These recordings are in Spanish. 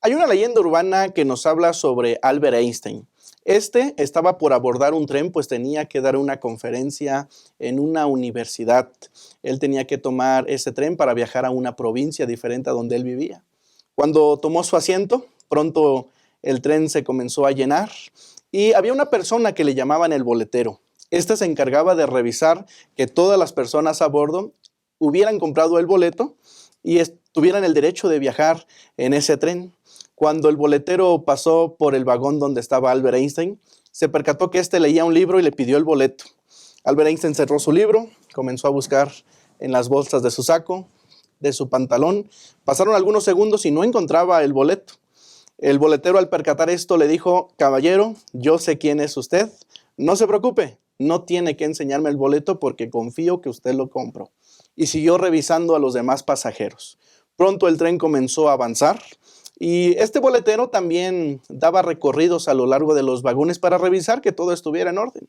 Hay una leyenda urbana que nos habla sobre Albert Einstein. Este estaba por abordar un tren, pues tenía que dar una conferencia en una universidad. Él tenía que tomar ese tren para viajar a una provincia diferente a donde él vivía. Cuando tomó su asiento, pronto el tren se comenzó a llenar y había una persona que le llamaban el boletero. Este se encargaba de revisar que todas las personas a bordo hubieran comprado el boleto y tuvieran el derecho de viajar en ese tren. Cuando el boletero pasó por el vagón donde estaba Albert Einstein, se percató que éste leía un libro y le pidió el boleto. Albert Einstein cerró su libro, comenzó a buscar en las bolsas de su saco, de su pantalón. Pasaron algunos segundos y no encontraba el boleto. El boletero, al percatar esto, le dijo: caballero, yo sé quién es usted, no se preocupe, no tiene que enseñarme el boleto porque confío que usted lo compró. Y siguió revisando a los demás pasajeros. Pronto el tren comenzó a avanzar y este boletero también daba recorridos a lo largo de los vagones para revisar que todo estuviera en orden.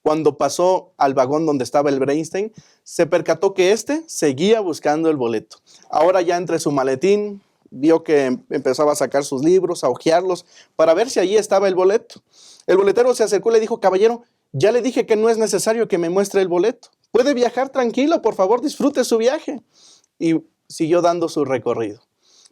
Cuando pasó al vagón donde estaba el Einstein, se percató que éste seguía buscando el boleto. Ahora ya entre su maletín, vio que empezaba a sacar sus libros, a hojearlos, para ver si allí estaba el boleto. El boletero se acercó y le dijo: caballero, ya le dije que no es necesario que me muestre el boleto. Puede viajar tranquilo, por favor, disfrute su viaje. Y siguió dando su recorrido.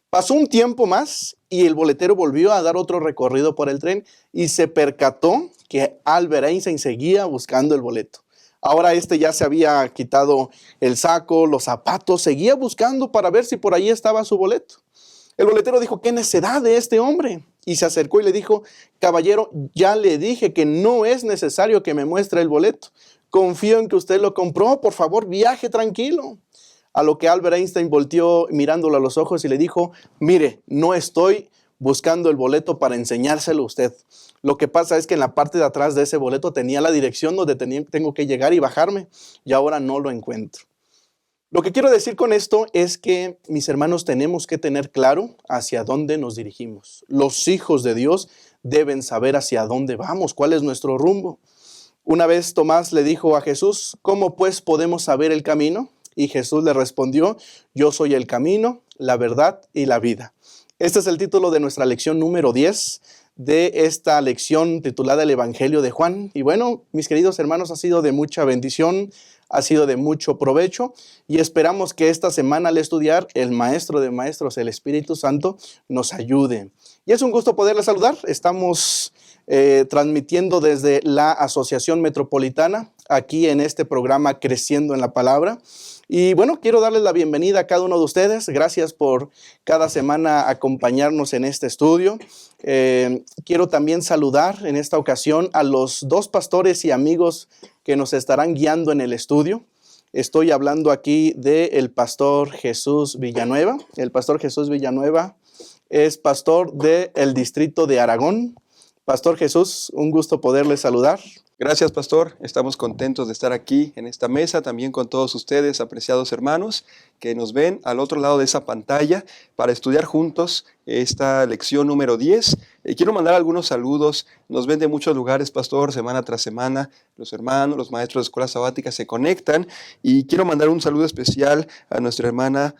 Pasó un tiempo más y el boletero volvió a dar otro recorrido por el tren y se percató que Albert Einstein seguía buscando el boleto. Ahora este ya se había quitado el saco, los zapatos, seguía buscando para ver si por ahí estaba su boleto. El boletero dijo: ¿qué necedad de este hombre? Y se acercó y le dijo: caballero, ya le dije que no es necesario que me muestre el boleto. Confío en que usted lo compró, por favor, viaje tranquilo. A lo que Albert Einstein volteó mirándolo a los ojos y le dijo: mire, no estoy buscando el boleto para enseñárselo a usted. Lo que pasa es que en la parte de atrás de ese boleto tenía la dirección donde tengo que llegar y bajarme, y ahora no lo encuentro. Lo que quiero decir con esto es que, mis hermanos, tenemos que tener claro hacia dónde nos dirigimos. Los hijos de Dios deben saber hacia dónde vamos, cuál es nuestro rumbo. Una vez Tomás le dijo a Jesús: ¿cómo pues podemos saber el camino? Y Jesús le respondió: yo soy el camino, la verdad y la vida. Este es el título de nuestra lección número 10 de esta lección titulada El Evangelio de Juan. Y bueno, mis queridos hermanos, ha sido de mucha bendición, ha sido de mucho provecho y esperamos que esta semana al estudiar el Maestro de Maestros, el Espíritu Santo, nos ayude. Y es un gusto poderles saludar. Estamos transmitiendo desde la Asociación Metropolitana, aquí en este programa Creciendo en la Palabra. Y bueno, quiero darles la bienvenida a cada uno de ustedes. Gracias por cada semana acompañarnos en este estudio. Quiero también saludar en esta ocasión a los dos pastores y amigos que nos estarán guiando en el estudio. Estoy hablando aquí del pastor Jesús Villanueva. El pastor Jesús Villanueva es pastor del distrito de Aragón. Pastor Jesús, un gusto poderle saludar. Gracias, pastor. Estamos contentos de estar aquí en esta mesa, también con todos ustedes, apreciados hermanos, que nos ven al otro lado de esa pantalla para estudiar juntos esta lección número 10. Quiero mandar algunos saludos. Nos ven de muchos lugares, pastor, semana tras semana. Los hermanos, los maestros de escuela sabática se conectan. Y quiero mandar un saludo especial a nuestra hermana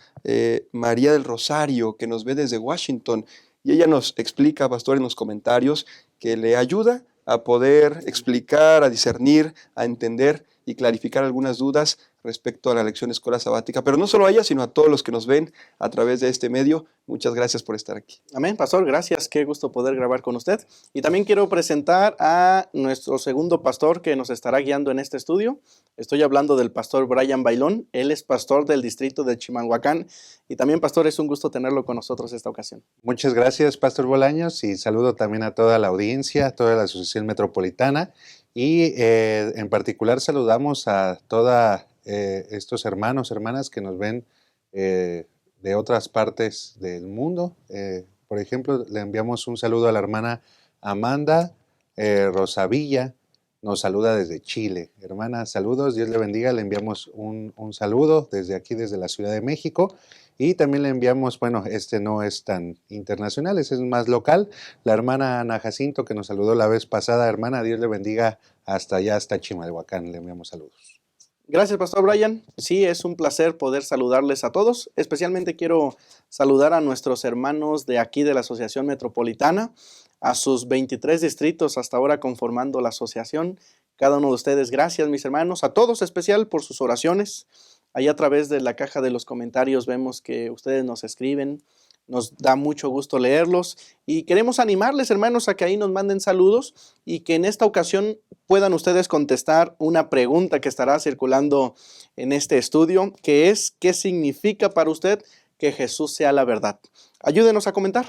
María del Rosario, que nos ve desde Washington. Y ella nos explica, pastor, en los comentarios, que le ayuda a poder explicar, a discernir, a entender y clarificar algunas dudas respecto a la lección Escuela Sabática. Pero no solo a ella, sino a todos los que nos ven a través de este medio. Muchas gracias por estar aquí. Amén, pastor, gracias. Qué gusto poder grabar con usted. Y también quiero presentar a nuestro segundo pastor que nos estará guiando en este estudio. Estoy hablando del pastor Brian Bailón. Él es pastor del distrito de Chimalhuacán. Y también, pastor, es un gusto tenerlo con nosotros esta ocasión. Muchas gracias, pastor Bolaños, y saludo también a toda la audiencia, a toda la Asociación Metropolitana. Y en particular saludamos a todos estos hermanos, hermanas que nos ven de otras partes del mundo. Por ejemplo, le enviamos un saludo a la hermana Amanda Rosavilla, nos saluda desde Chile. Hermana, saludos, Dios le bendiga. Le enviamos un saludo desde aquí, desde la Ciudad de México. Y también le enviamos, bueno, este no es tan internacional, ese es más local, la hermana Ana Jacinto, que nos saludó la vez pasada. Hermana, Dios le bendiga hasta allá, hasta Chimalhuacán, le enviamos saludos. Gracias, Pastor Brian. Sí, es un placer poder saludarles a todos. Especialmente quiero saludar a nuestros hermanos de aquí de la Asociación Metropolitana, a sus 23 distritos hasta ahora conformando la asociación. Cada uno de ustedes, gracias, mis hermanos. A todos especial por sus oraciones. Ahí a través de la caja de los comentarios vemos que ustedes nos escriben. Nos da mucho gusto leerlos y queremos animarles, hermanos, a que ahí nos manden saludos y que en esta ocasión puedan ustedes contestar una pregunta que estará circulando en este estudio, que es: ¿qué significa para usted que Jesús sea la verdad? Ayúdenos a comentar,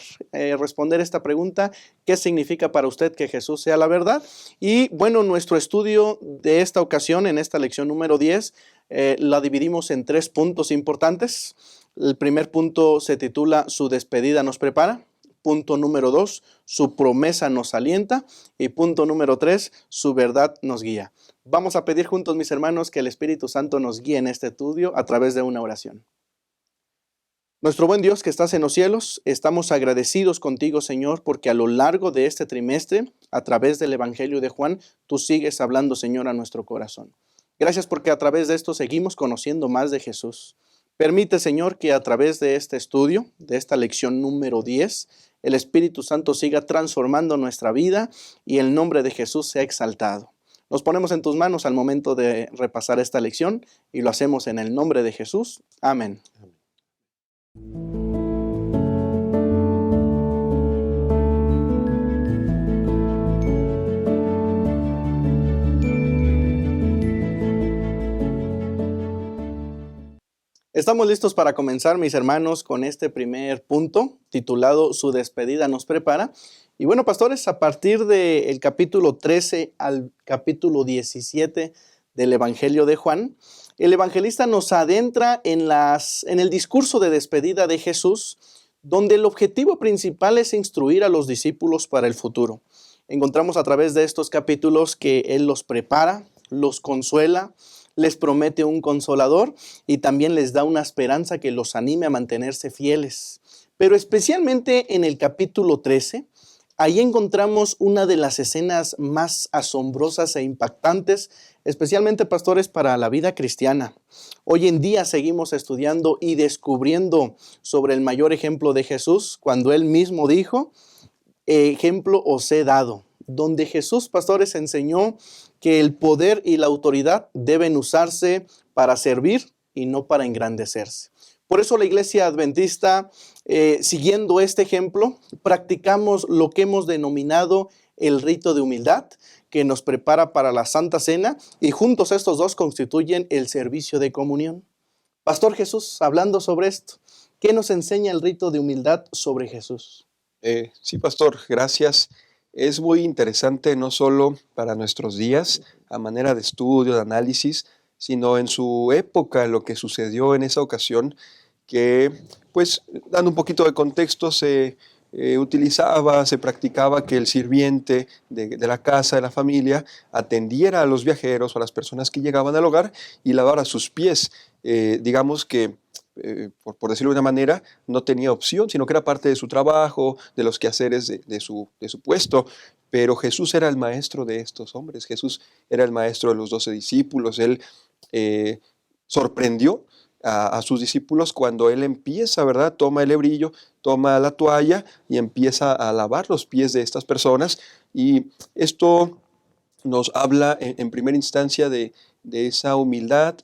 responder esta pregunta: ¿qué significa para usted que Jesús sea la verdad? Y bueno, nuestro estudio de esta ocasión, en esta lección número 10, la dividimos en 3 puntos importantes. El primer punto se titula Su despedida nos prepara. Punto número 2, su promesa nos alienta. Y punto número 3, su verdad nos guía. Vamos a pedir juntos, mis hermanos, que el Espíritu Santo nos guíe en este estudio a través de una oración. Nuestro buen Dios que estás en los cielos, estamos agradecidos contigo, Señor, porque a lo largo de este trimestre, a través del Evangelio de Juan, tú sigues hablando, Señor, a nuestro corazón. Gracias porque a través de esto seguimos conociendo más de Jesús. Permite, Señor, que a través de este estudio, de esta lección número 10, el Espíritu Santo siga transformando nuestra vida y el nombre de Jesús sea exaltado. Nos ponemos en tus manos al momento de repasar esta lección y lo hacemos en el nombre de Jesús. Amén. Estamos listos para comenzar, mis hermanos, con este primer punto titulado Su despedida nos prepara. Y bueno, pastores, a partir del capítulo 13 al capítulo 17 del Evangelio de Juan, el evangelista nos adentra en el discurso de despedida de Jesús, donde el objetivo principal es instruir a los discípulos para el futuro. Encontramos a través de estos capítulos que Él los prepara, los consuela, les promete un consolador y también les da una esperanza que los anime a mantenerse fieles. Pero especialmente en el capítulo 13, ahí encontramos una de las escenas más asombrosas e impactantes, especialmente, pastores, para la vida cristiana. Hoy en día seguimos estudiando y descubriendo sobre el mayor ejemplo de Jesús, cuando Él mismo dijo: ejemplo os he dado, donde Jesús, pastores, enseñó que el poder y la autoridad deben usarse para servir y no para engrandecerse. Por eso la Iglesia Adventista, siguiendo este ejemplo, practicamos lo que hemos denominado el rito de humildad, que nos prepara para la Santa Cena, y juntos estos dos constituyen el servicio de comunión. Pastor Jesús, hablando sobre esto, ¿qué nos enseña el rito de humildad sobre Jesús? Sí, pastor, gracias. Es muy interesante no solo para nuestros días, a manera de estudio, de análisis, sino en su época, lo que sucedió en esa ocasión, que, pues, dando un poquito de contexto, se se practicaba que el sirviente de la casa, de la familia, atendiera a los viajeros o a las personas que llegaban al hogar y lavara sus pies. Digamos que por decirlo de una manera, no tenía opción, sino que era parte de su trabajo, de los quehaceres de su puesto. Pero Jesús era el maestro de estos hombres, Jesús era el maestro de los 12 discípulos. Él sorprendió a sus discípulos cuando Él empieza, ¿verdad? Toma el hebrillo, toma la toalla y empieza a lavar los pies de estas personas. Y esto nos habla en primera instancia de esa humildad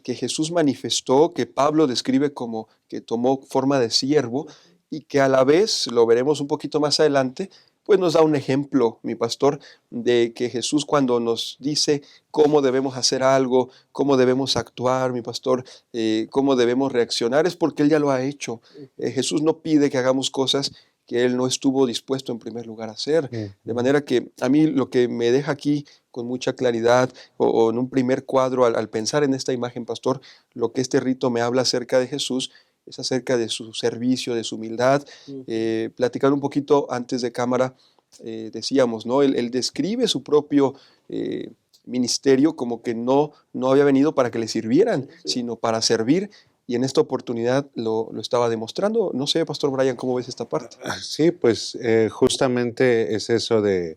que Jesús manifestó, que Pablo describe como que tomó forma de siervo y que a la vez, lo veremos un poquito más adelante, pues nos da un ejemplo, mi pastor, de que Jesús cuando nos dice cómo debemos hacer algo, cómo debemos actuar, mi pastor, cómo debemos reaccionar, es porque Él ya lo ha hecho. Jesús no pide que hagamos cosas que Él no estuvo dispuesto en primer lugar a hacer. De manera que a mí lo que me deja aquí con mucha claridad o en un primer cuadro al pensar en esta imagen, pastor, lo que este rito me habla acerca de Jesús es acerca de su servicio, de su humildad. Platicando un poquito antes de cámara, decíamos, ¿no? Él describe su propio ministerio como que no había venido para que le sirvieran, sino para servir. Y en esta oportunidad lo estaba demostrando. No sé, Pastor Brian, ¿cómo ves esta parte? Sí, pues justamente es eso de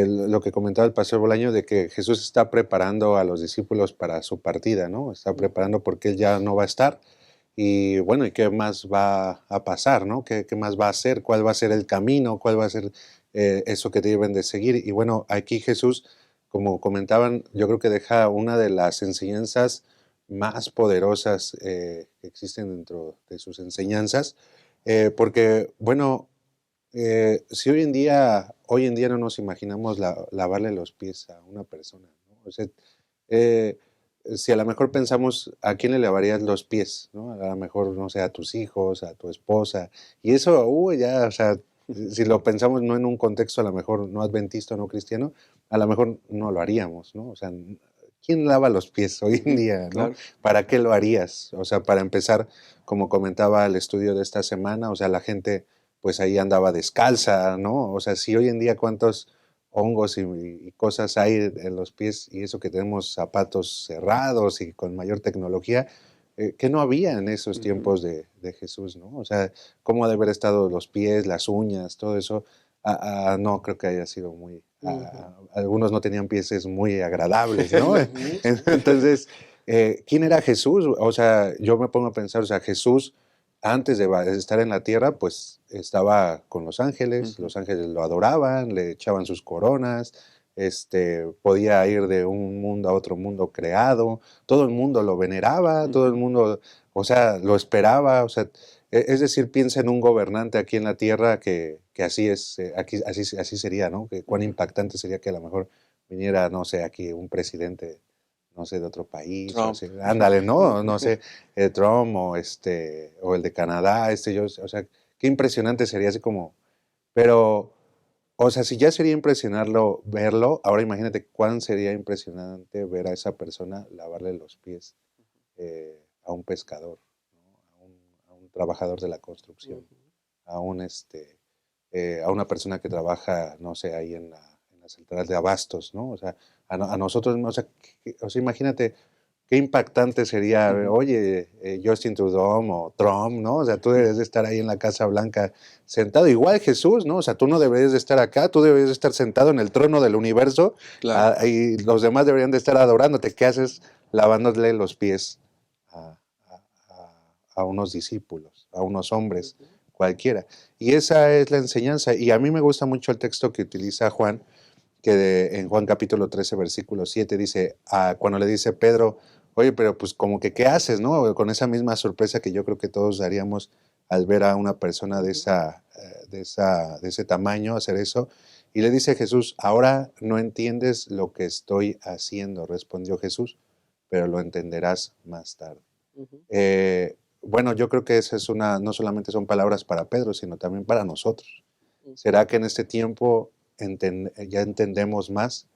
lo que comentaba el pastor Bolaño de que Jesús está preparando a los discípulos para su partida, ¿no? Está preparando porque Él ya no va a estar. Y bueno, ¿y qué más va a pasar, no? ¿Qué más va a hacer? ¿Cuál va a ser el camino? ¿Cuál va a ser eso que deben de seguir? Y bueno, aquí Jesús, como comentaban, yo creo que deja una de las enseñanzas más poderosas que existen dentro de sus enseñanzas, porque, bueno, si hoy en día no nos imaginamos lavarle los pies a una persona, ¿no? O sea, eh, si a lo mejor pensamos a quién le lavarías los pies, ¿no? A lo mejor, no sé, a tus hijos, a tu esposa, y eso, ya, o sea, si lo pensamos no en un contexto a lo mejor no adventista o no cristiano, a lo mejor no lo haríamos, ¿no? O sea, ¿quién lava los pies hoy en día, no? Claro. ¿Para qué lo harías? O sea, para empezar, como comentaba el estudio de esta semana, o sea, la gente pues ahí andaba descalza, ¿no? O sea, si hoy en día cuántos hongos y cosas hay en los pies y eso que tenemos zapatos cerrados y con mayor tecnología, que no había en esos tiempos de Jesús, ¿no? O sea, cómo ha de haber estado los pies, las uñas, todo eso. No creo que haya sido muy... algunos no tenían pies muy agradables, ¿no? Entonces, ¿quién era Jesús? O sea, yo me pongo a pensar, o sea, Jesús antes de estar en la tierra, pues estaba con los ángeles lo adoraban, le echaban sus coronas, podía ir de un mundo a otro mundo creado, todo el mundo lo veneraba, todo el mundo, o sea, lo esperaba, o sea, es decir, piensa en un gobernante aquí en la tierra que así es, aquí, así sería, ¿no? Que cuán impactante sería que a lo mejor viniera, no sé, aquí un presidente, no sé, de otro país, o Trump. así, ándale, ¿no? No sé, Trump o el de Canadá, o sea, qué impresionante sería así como, pero, o sea, si ya sería impresionarlo verlo, ahora imagínate cuán sería impresionante ver a esa persona lavarle los pies a un pescador, ¿no? A un trabajador de la construcción, a a una persona que trabaja, no sé, ahí en la central de abastos, ¿no? O sea, a nosotros, o sea, imagínate qué impactante sería, oye, Justin Trudeau o Trump, ¿no? O sea, tú deberías de estar ahí en la Casa Blanca sentado, igual Jesús, ¿no? O sea, tú no deberías de estar acá, tú deberías de estar sentado en el trono del universo, Claro. y los demás deberían de estar adorándote. ¿Qué haces lavándole los pies a, a unos discípulos, a unos hombres cualquiera? Y esa es la enseñanza. Y a mí me gusta mucho el texto que utiliza Juan, en Juan capítulo 13, versículo 7, dice, cuando le dice Pedro, oye, pero pues como que, ¿qué haces, no? Con esa misma sorpresa que yo creo que todos daríamos al ver a una persona de ese tamaño hacer eso. Y le dice Jesús, ahora no entiendes lo que estoy haciendo, respondió Jesús, pero lo entenderás más tarde. Bueno, yo creo que esa es no solamente son palabras para Pedro, sino también para nosotros. ¿Será que en este tiempo ya entendemos más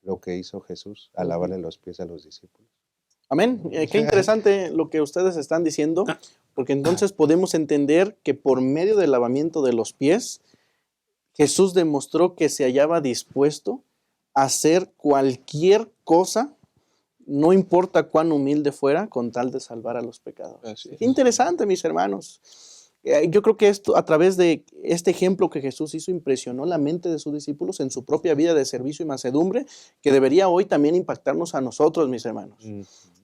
lo que hizo Jesús al lavarle los pies a los discípulos? Amén. Qué interesante lo que ustedes están diciendo, porque entonces podemos entender que por medio del lavamiento de los pies, Jesús demostró que se hallaba dispuesto a hacer cualquier cosa, no importa cuán humilde fuera, con tal de salvar a los pecadores. Qué interesante, mis hermanos. Yo creo que esto, a través de este ejemplo que Jesús hizo, impresionó la mente de sus discípulos en su propia vida de servicio y mansedumbre, que debería hoy también impactarnos a nosotros, mis hermanos.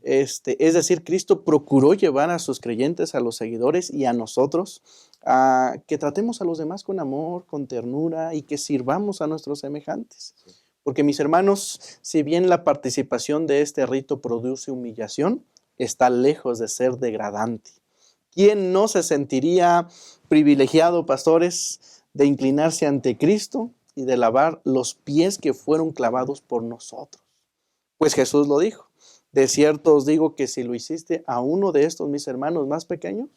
Es decir, Cristo procuró llevar a sus creyentes, a los seguidores y a nosotros, a que tratemos a los demás con amor, con ternura y que sirvamos a nuestros semejantes. Porque, mis hermanos, si bien la participación de este rito produce humillación, está lejos de ser degradante. ¿Quién no se sentiría privilegiado, pastores, de inclinarse ante Cristo y de lavar los pies que fueron clavados por nosotros? Pues Jesús lo dijo. De cierto os digo que si lo hiciste a uno de estos mis hermanos más pequeños,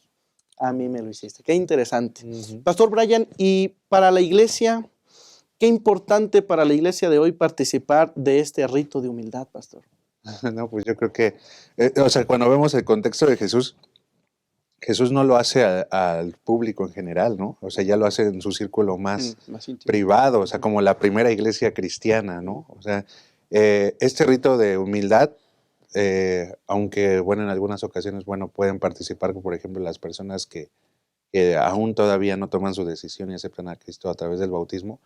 a mí me lo hiciste. Qué interesante. Pastor Brian, y para la iglesia, qué importante para la iglesia de hoy participar de este rito de humildad, pastor. No, pues yo creo que, o sea, cuando vemos el contexto de Jesús, Jesús no lo hace al público en general, ¿no? O sea, ya lo hace en su círculo más privado, o sea, como la primera iglesia cristiana, ¿no? O sea, este rito de humildad, aunque, bueno, en algunas ocasiones, bueno, pueden participar, por ejemplo, las personas que aún todavía no toman su decisión y aceptan a Cristo a través del bautismo,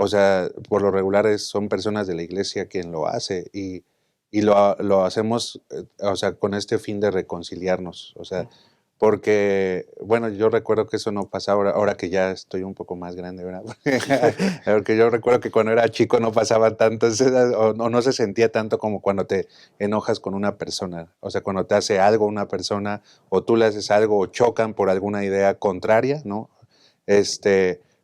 o sea, por lo regular son personas de la iglesia quien lo hace y lo hacemos, o sea, con este fin de reconciliarnos, o sea, porque, bueno, yo recuerdo que eso no pasaba ahora que ya estoy un poco más grande, ¿verdad? Porque yo recuerdo que cuando era chico no pasaba tanto, o no se sentía tanto como cuando te enojas con una persona, o sea, cuando te hace algo una persona, o tú le haces algo, o chocan por alguna idea contraria, ¿no?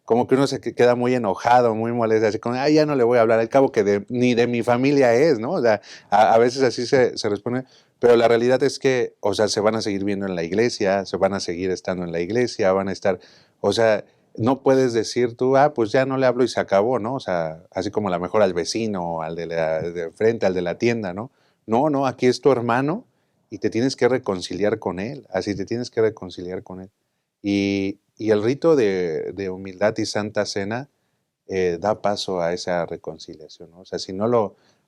Como que uno se queda muy enojado, muy molesto, así como, ay, ya no le voy a hablar, al cabo que ni de mi familia es, ¿no? O sea, a veces así se responde, pero la realidad es que, o sea, se van a seguir viendo en la iglesia, se van a seguir estando en la iglesia, van a estar, o sea, no puedes decir tú, pues ya no le hablo y se acabó, ¿no? O sea, así como a lo mejor al vecino, al de frente, al de la tienda, ¿no? No, no, aquí es tu hermano y te tienes que reconciliar con él, así te tienes que reconciliar con él. Y el rito de humildad y santa cena da paso a esa reconciliación, ¿no? O sea, si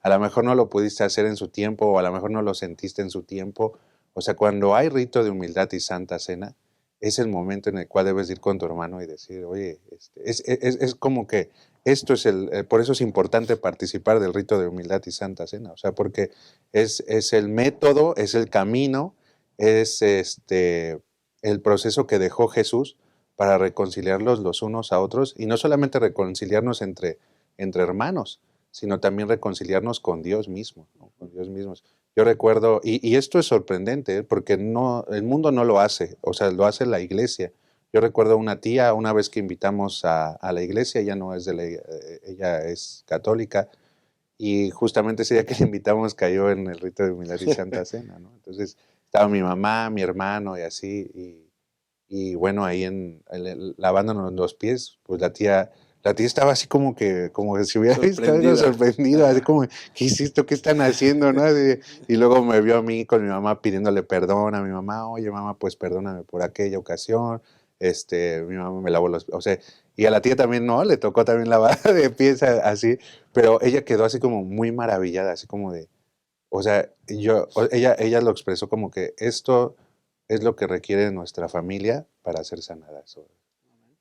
a lo mejor no lo pudiste hacer en su tiempo o a lo mejor no lo sentiste en su tiempo, o sea, cuando hay rito de humildad y santa cena, es el momento en el cual debes ir con tu hermano y decir, oye, es como que esto es por eso es importante participar del rito de humildad y santa cena, o sea, porque es el método, es el camino, es el proceso que dejó Jesús para reconciliarlos los unos a otros y no solamente reconciliarnos entre hermanos, sino también reconciliarnos con Dios mismo, ¿no? Con Dios mismos. Yo recuerdo, y esto es sorprendente, porque el mundo no lo hace, o sea, lo hace la iglesia. Yo recuerdo una tía, una vez que invitamos a la iglesia, ella no es ella es católica, y justamente ese día que la invitamos cayó en el rito de humildad y santa cena, ¿no? Entonces estaba mi mamá, mi hermano y así, y bueno, ahí lavándonos los pies, pues la tía estaba así como que si hubiera visto algo sorprendido, así como, ¿qué hiciste? ¿Qué están haciendo? ¿No? Y luego me vio a mí con mi mamá pidiéndole perdón a mi mamá, oye mamá, pues perdóname por aquella ocasión, mi mamá me lavó los pies, o sea, y a la tía también, ¿no? Le tocó también lavar de pies así, pero ella quedó así como muy maravillada, así como de, o sea, ella lo expresó como que esto es lo que requiere nuestra familia para ser sanada.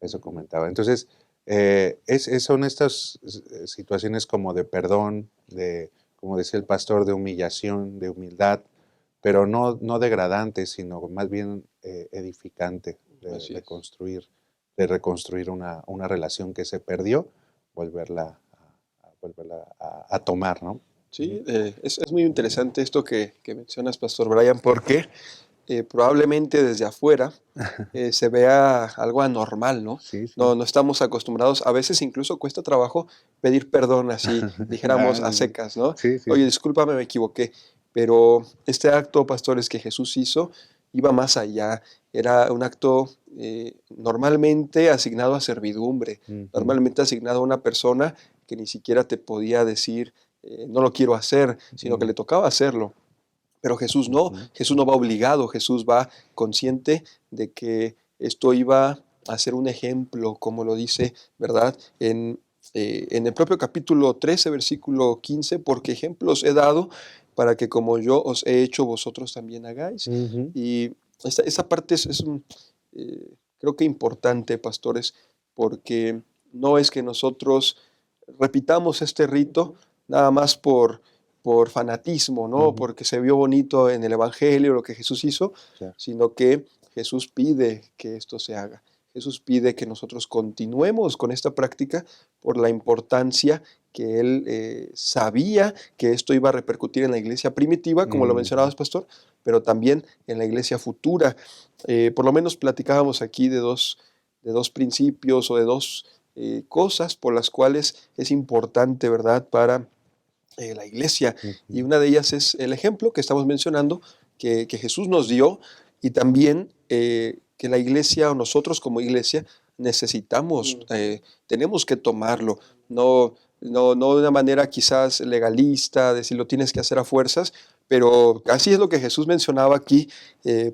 Eso comentaba. Entonces, son estas situaciones como de perdón, como decía el pastor, de humillación, de humildad, pero no degradante, sino más bien edificante, de reconstruir una relación que se perdió, volverla a tomar, ¿no? Sí, es muy interesante esto que mencionas, Pastor Brian, porque probablemente desde afuera se vea algo anormal, ¿no? Sí, sí. No estamos acostumbrados, a veces incluso cuesta trabajo pedir perdón así, dijéramos a secas, ¿no? Sí, sí, Oye, sí. discúlpame, me equivoqué, pero este acto, pastores, que Jesús hizo iba más allá, era un acto normalmente asignado a servidumbre, Ujú. normalmente asignado a una persona que ni siquiera te podía decir, no lo quiero hacer, sino que le tocaba hacerlo. Pero Ujú. Jesús no va obligado, Jesús va consciente de que esto iba a ser un ejemplo, como lo dice, ¿verdad? En el propio capítulo 13, versículo 15, porque ejemplos he dado para que como yo os he hecho, vosotros también hagáis. Ujú. Y esa parte creo que importante, pastores, porque no es que nosotros repitamos este rito nada más por fanatismo, ¿no? Ujú. Porque se vio bonito en el Evangelio lo que Jesús hizo, Claro. sino que Jesús pide que esto se haga. Jesús pide que nosotros continuemos con esta práctica por la importancia que él sabía que esto iba a repercutir en la iglesia primitiva, como lo Ujú. mencionabas, pastor, pero también en la iglesia futura. Por lo menos platicábamos aquí de dos principios o de dos cosas por las cuales es importante, ¿verdad?, para la iglesia. Y Ujú. una de ellas es el ejemplo que estamos mencionando, que Jesús nos dio, y también que la iglesia o nosotros como iglesia necesitamos, tenemos que tomarlo, no de una manera quizás legalista, decir lo tienes que hacer a fuerzas, pero así es lo que Jesús mencionaba aquí,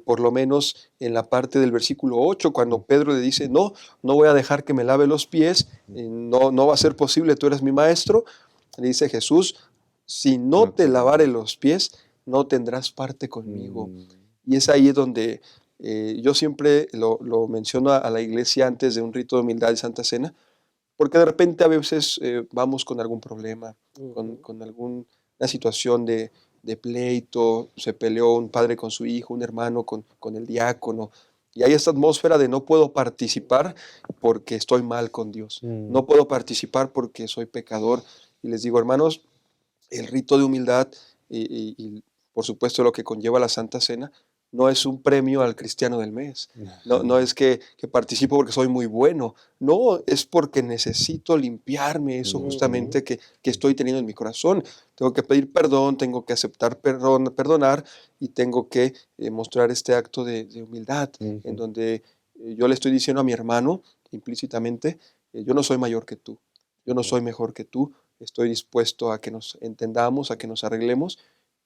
por lo menos en la parte del versículo 8, cuando Pedro le dice, no voy a dejar que me lave los pies, no va a ser posible, tú eres mi maestro. Le dice Jesús, si no No te te- lavare los pies, no tendrás parte conmigo. Mm. Y es ahí donde yo siempre lo menciono a la iglesia antes de un rito de humildad y santa cena, porque de repente a veces vamos con algún problema, Ujú. con alguna situación de pleito, se peleó un padre con su hijo, un hermano con el diácono, y hay esta atmósfera de no puedo participar porque estoy mal con Dios, Mm, no puedo participar porque soy pecador. Y les digo, hermanos, el rito de humildad y, por supuesto lo que conlleva la Santa Cena no es un premio al cristiano del mes. No es que participo porque soy muy bueno. No, es porque necesito limpiarme eso Ujú. justamente que estoy teniendo en mi corazón. Tengo que pedir perdón, tengo que aceptar perdonar y tengo que mostrar este acto de humildad en ujú, donde yo le estoy diciendo a mi hermano implícitamente, yo no soy mayor que tú, yo no soy mejor que tú, estoy dispuesto a que nos entendamos, a que nos arreglemos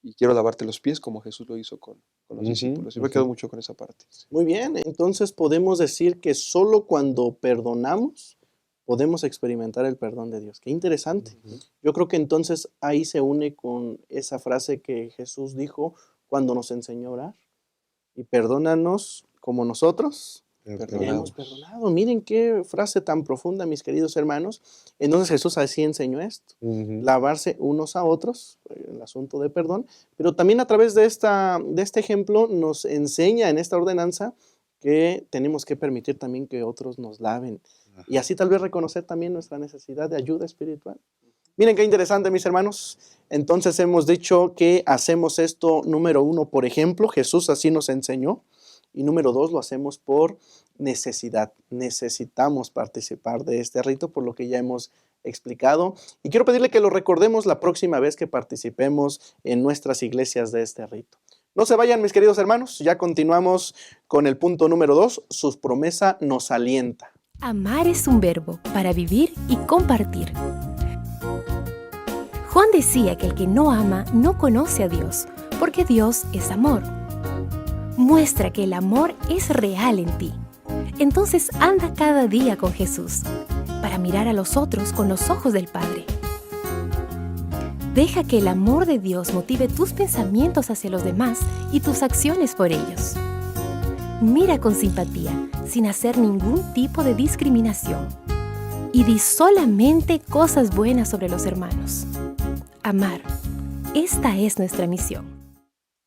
y quiero lavarte los pies como Jesús lo hizo con los ujú, discípulos. Y me ujú. quedo mucho con esa parte. Muy bien, entonces podemos decir que solo cuando perdonamos podemos experimentar el perdón de Dios. Qué interesante. Ujú. Yo creo que entonces ahí se une con esa frase que Jesús dijo cuando nos enseñó a orar. Y perdónanos como nosotros hemos Perdonamos. perdonado. Miren qué frase tan profunda, mis queridos hermanos. Entonces Jesús así enseñó esto, Ujú. lavarse unos a otros, el asunto de perdón, pero también a través de este ejemplo nos enseña en esta ordenanza que tenemos que permitir también que otros nos laven y Ajá. así tal vez reconocer también nuestra necesidad de ayuda espiritual. Miren qué interesante, mis hermanos. Entonces hemos dicho que hacemos esto, número uno, por ejemplo, Jesús así nos enseñó. Y número dos, lo hacemos por necesidad. Necesitamos participar de este rito, por lo que ya hemos explicado. Y quiero pedirle que lo recordemos la próxima vez que participemos en nuestras iglesias de este rito. No se vayan, mis queridos hermanos. Ya continuamos con el punto número dos. Su promesa nos alienta. Amar es un verbo para vivir y compartir. Juan decía que el que no ama no conoce a Dios, porque Dios es amor. Muestra que el amor es real en ti. Entonces anda cada día con Jesús, para mirar a los otros con los ojos del Padre. Deja que el amor de Dios motive tus pensamientos hacia los demás y tus acciones por ellos. Mira con simpatía, sin hacer ningún tipo de discriminación. Y di solamente cosas buenas sobre los hermanos. Amar. Esta es nuestra misión.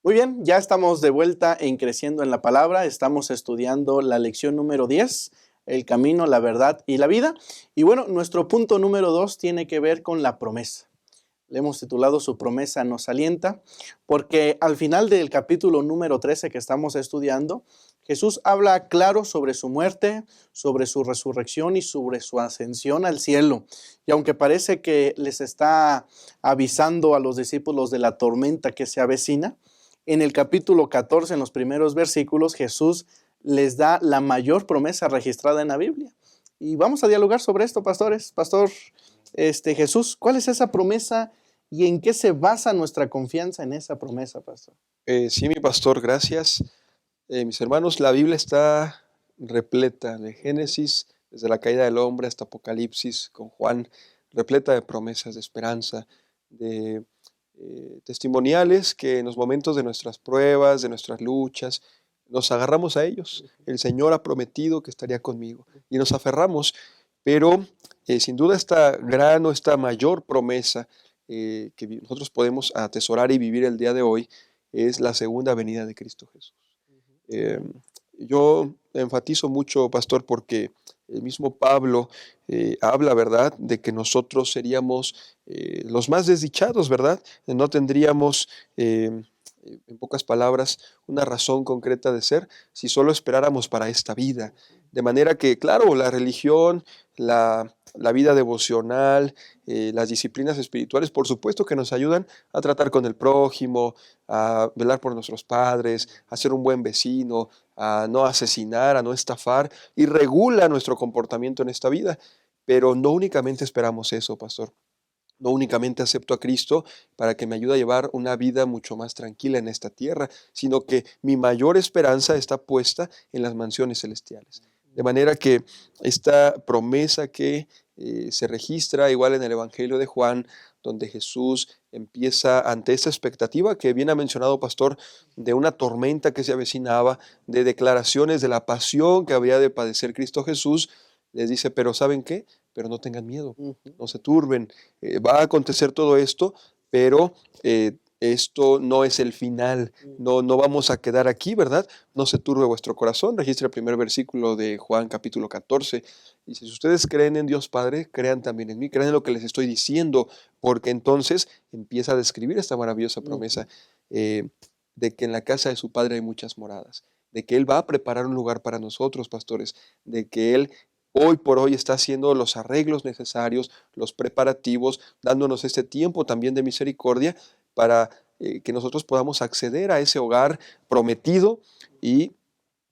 Muy bien, ya estamos de vuelta en Creciendo en la Palabra. Estamos estudiando la lección número 10, el camino, la verdad y la vida. Y bueno, nuestro punto número 2 tiene que ver con la promesa. Le hemos titulado Su promesa nos alienta, porque al final del capítulo número 13 que estamos estudiando, Jesús habla claro sobre su muerte, sobre su resurrección y sobre su ascensión al cielo. Y aunque parece que les está avisando a los discípulos de la tormenta que se avecina, en el capítulo 14, en los primeros versículos, Jesús les da la mayor promesa registrada en la Biblia. Y vamos a dialogar sobre esto, pastores. Pastor Jesús, ¿cuál es esa promesa y en qué se basa nuestra confianza en esa promesa, pastor? Sí, mi pastor, gracias. Mis hermanos, la Biblia está repleta de Génesis, desde la caída del hombre hasta Apocalipsis, con Juan, repleta de promesas, de esperanza, de testimoniales que en los momentos de nuestras pruebas, de nuestras luchas, nos agarramos a ellos. El Señor ha prometido que estaría conmigo y nos aferramos, pero sin duda esta gran o esta mayor promesa nosotros podemos atesorar y vivir el día de hoy es la segunda venida de Cristo Jesús. Eh, yo enfatizo mucho, pastor, porque el mismo Pablo habla, ¿verdad?, de que nosotros seríamos los más desdichados, ¿verdad? No tendríamos, en pocas palabras, una razón concreta de ser si solo esperáramos para esta vida. De manera que, claro, la religión, la vida devocional, las disciplinas espirituales, por supuesto que nos ayudan a tratar con el prójimo, a velar por nuestros padres, a ser un buen vecino, a no asesinar, a no estafar, y regula nuestro comportamiento en esta vida. Pero no únicamente esperamos eso, pastor. No únicamente acepto a Cristo para que me ayude a llevar una vida mucho más tranquila en esta tierra, sino que mi mayor esperanza está puesta en las mansiones celestiales. De manera que esta promesa que se registra igual en el Evangelio de Juan, donde Jesús empieza ante esta expectativa que bien ha mencionado, pastor, de una tormenta que se avecinaba, de declaraciones de la pasión que habría de padecer Cristo Jesús, les dice, pero ¿saben qué? pero no tengan miedo, Ujú. no se turben. Va a acontecer todo esto, pero esto no es el final, no vamos a quedar aquí, ¿verdad? No se turbe vuestro corazón. Registra el primer versículo de Juan capítulo 14. Dice, si ustedes creen en Dios Padre, crean también en mí, crean en lo que les estoy diciendo, porque entonces empieza a describir esta maravillosa promesa de que en la casa de su Padre hay muchas moradas, de que Él va a preparar un lugar para nosotros, pastores, de que Él hoy por hoy está haciendo los arreglos necesarios, los preparativos, dándonos este tiempo también de misericordia para que nosotros podamos acceder a ese hogar prometido y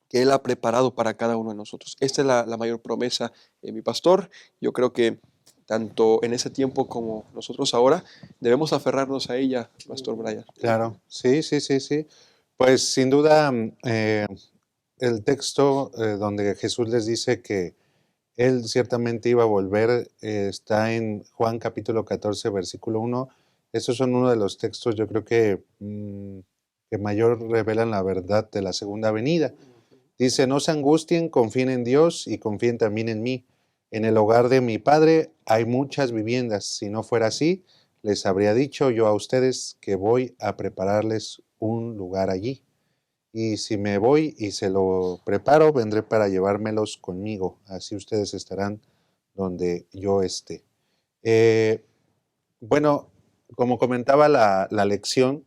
que Él ha preparado para cada uno de nosotros. Esta es la mayor promesa, mi pastor. Yo creo que tanto en ese tiempo como nosotros ahora debemos aferrarnos a ella, Pastor Brian. Claro, sí, sí, sí, sí. Pues sin duda el texto donde Jesús les dice que Él ciertamente iba a volver está en Juan capítulo 14, versículo 1. Esos son uno de los textos, yo creo que mayor revelan la verdad de la segunda venida. Dice, no se angustien, confíen en Dios y confíen también en mí. En el hogar de mi Padre hay muchas viviendas. Si no fuera así, les habría dicho yo a ustedes que voy a prepararles un lugar allí. Y si me voy y se lo preparo, vendré para llevármelos conmigo. Así ustedes estarán donde yo esté. Bueno, como comentaba la lección,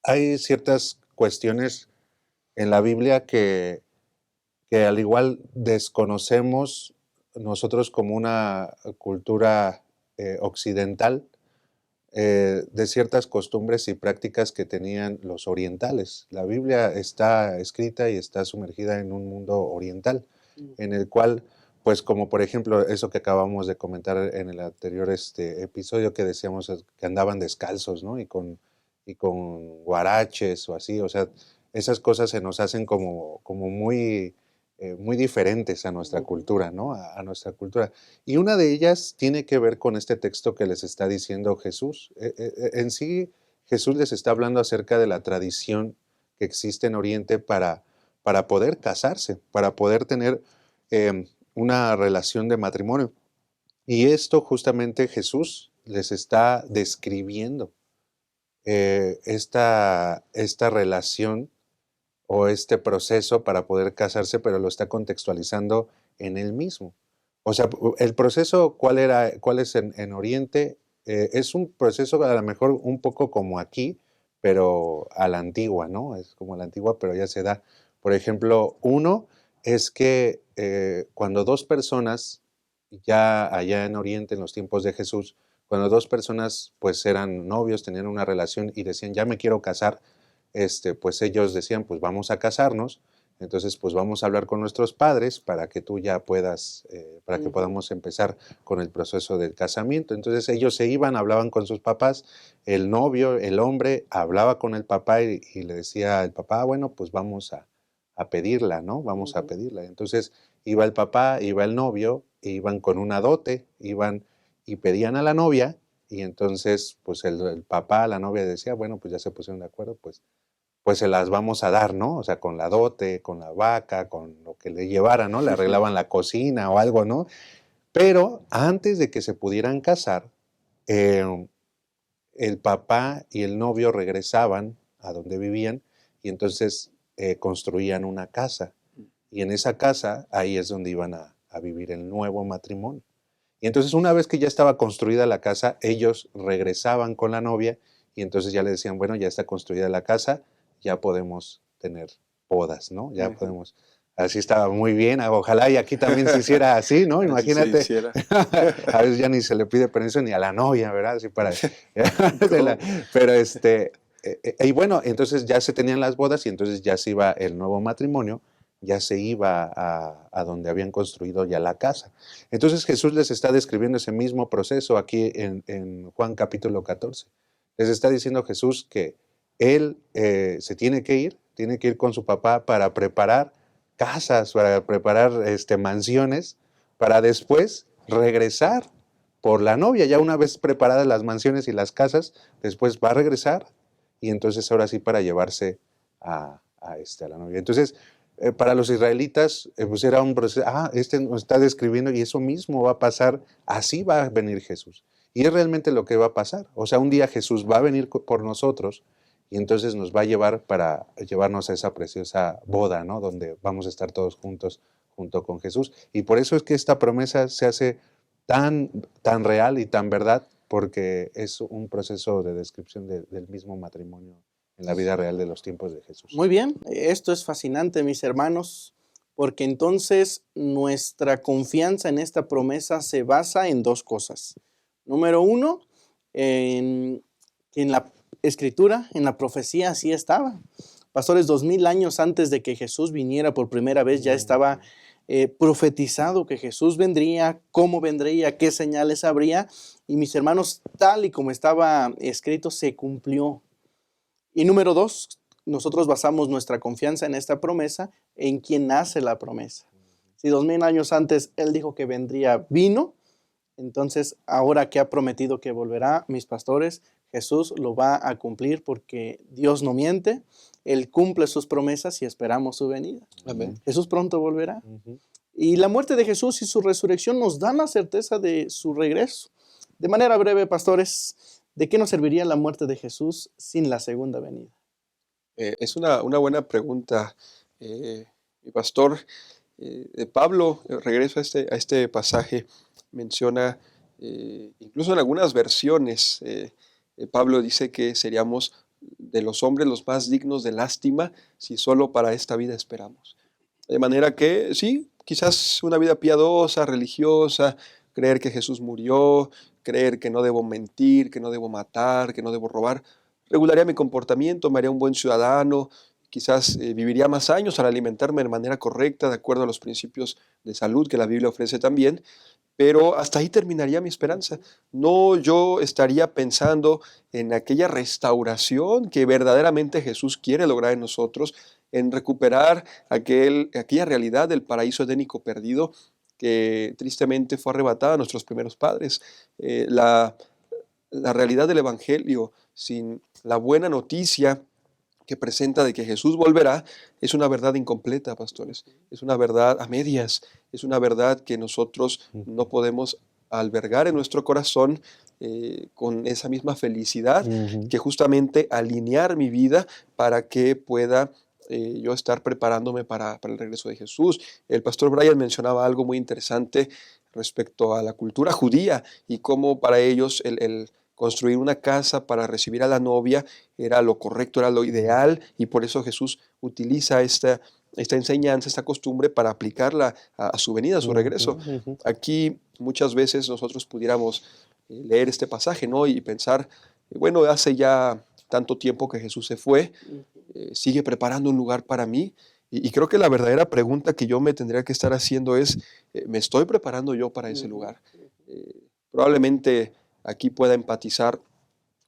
hay ciertas cuestiones en la Biblia que al igual desconocemos nosotros como una cultura occidental, de ciertas costumbres y prácticas que tenían los orientales. La Biblia está escrita y está sumergida en un mundo oriental, en el cual, pues como por ejemplo eso que acabamos de comentar en el anterior episodio que decíamos que andaban descalzos, ¿no? Y con guaraches o así, o sea, esas cosas se nos hacen como muy, muy diferentes a nuestra cultura, ¿no? A nuestra cultura. Y una de ellas tiene que ver con este texto que les está diciendo Jesús. En sí, Jesús les está hablando acerca de la tradición que existe en Oriente para poder casarse, para poder tener una relación de matrimonio. Y esto justamente Jesús les está describiendo, esta relación o este proceso para poder casarse, pero lo está contextualizando en él mismo. O sea, el proceso, ¿cuál es en Oriente? Es un proceso a lo mejor un poco como aquí, pero a la antigua, ¿no? Es como a la antigua, pero ya se da. Por ejemplo, uno es que cuando dos personas, ya allá en Oriente, en los tiempos de Jesús, cuando dos personas pues eran novios, tenían una relación y decían, ya me quiero casar, pues ellos decían, pues vamos a casarnos, entonces pues vamos a hablar con nuestros padres para que tú ya puedas, para que podamos empezar con el proceso del casamiento. Entonces ellos se iban, hablaban con sus papás, el novio, el hombre, hablaba con el papá y le decía al papá, bueno, pues vamos a pedirla, ¿no? Vamos a pedirla. Entonces iba el papá, iba el novio, e iban con una dote, iban y pedían a la novia, y entonces pues el papá, la novia decía, bueno, pues ya se pusieron de acuerdo, pues se las vamos a dar, ¿no? O sea, con la dote, con la vaca, con lo que le llevara, ¿no? Le arreglaban la cocina o algo, ¿no? Pero antes de que se pudieran casar, el papá y el novio regresaban a donde vivían y entonces construían una casa. Y en esa casa, ahí es donde iban a vivir el nuevo matrimonio. Y entonces una vez que ya estaba construida la casa, ellos regresaban con la novia y entonces ya le decían, bueno, ya está construida la casa, ya podemos tener bodas, ¿no? Ya podemos. Así estaba muy bien, ojalá y aquí también se hiciera así, ¿no? Imagínate. A veces ya ni se le pide permiso ni a la novia, ¿verdad? Así para. Pero y bueno, entonces ya se tenían las bodas y entonces ya se iba el nuevo matrimonio, ya se iba a donde habían construido ya la casa. Entonces Jesús les está describiendo ese mismo proceso aquí en Juan capítulo 14. Les está diciendo Jesús que él se tiene que ir con su papá para preparar casas, para preparar mansiones, para después regresar por la novia. Ya una vez preparadas las mansiones y las casas, después va a regresar y entonces ahora sí para llevarse a la novia. Entonces, para los israelitas, pues era un proceso, este nos está describiendo y eso mismo va a pasar, así va a venir Jesús. Y es realmente lo que va a pasar. O sea, un día Jesús va a venir por nosotros y entonces nos va a llevar para llevarnos a esa preciosa boda, ¿no? Donde vamos a estar todos juntos, junto con Jesús. Y por eso es que esta promesa se hace tan real y tan verdad, porque es un proceso de descripción del mismo matrimonio en la vida real de los tiempos de Jesús. Muy bien, esto es fascinante, mis hermanos, porque entonces nuestra confianza en esta promesa se basa en dos cosas. Número uno, en la Escritura, en la profecía, así estaba. Pastores, 2000 años antes de que Jesús viniera por primera vez, ya estaba profetizado que Jesús vendría, cómo vendría, qué señales habría, y mis hermanos, tal y como estaba escrito, se cumplió. Y número dos, nosotros basamos nuestra confianza en esta promesa en quien hace la promesa. Si 2000 años antes Él dijo que vendría, vino, entonces ahora que ha prometido que volverá, mis pastores, Jesús lo va a cumplir porque Dios no miente, Él cumple sus promesas y esperamos su venida. Amén. Jesús pronto volverá. Uh-huh. Y la muerte de Jesús y su resurrección nos dan la certeza de su regreso. De manera breve, pastores, ¿de qué nos serviría la muerte de Jesús sin la segunda venida? Es una buena pregunta, mi pastor. Pablo, regreso a este pasaje, menciona, incluso en algunas versiones, Pablo dice que seríamos de los hombres los más dignos de lástima si solo para esta vida esperamos. De manera que sí, quizás una vida piadosa, religiosa, creer que Jesús murió, creer que no debo mentir, que no debo matar, que no debo robar, regularía mi comportamiento, me haría un buen ciudadano, quizás viviría más años al alimentarme de manera correcta, de acuerdo a los principios de salud que la Biblia ofrece también, pero hasta ahí terminaría mi esperanza. No, yo estaría pensando en aquella restauración que verdaderamente Jesús quiere lograr en nosotros, en recuperar aquella realidad del paraíso edénico perdido que tristemente fue arrebatada a nuestros primeros padres. La realidad del Evangelio sin la buena noticia que presenta de que Jesús volverá, es una verdad incompleta, pastores. Es una verdad a medias. Es una verdad que nosotros no podemos albergar en nuestro corazón con esa misma felicidad, que justamente alinear mi vida para que pueda yo estar preparándome para el regreso de Jesús. El pastor Brian mencionaba algo muy interesante respecto a la cultura judía y cómo para ellos el construir una casa para recibir a la novia era lo correcto, era lo ideal, y por eso Jesús utiliza esta enseñanza, esta costumbre para aplicarla a su venida, a su regreso. Aquí muchas veces nosotros pudiéramos leer este pasaje, ¿no? Y pensar, bueno, hace ya tanto tiempo que Jesús se fue, sigue preparando un lugar para mí, y creo que la verdadera pregunta que yo me tendría que estar haciendo es, ¿me estoy preparando yo para ese lugar? Probablemente aquí pueda empatizar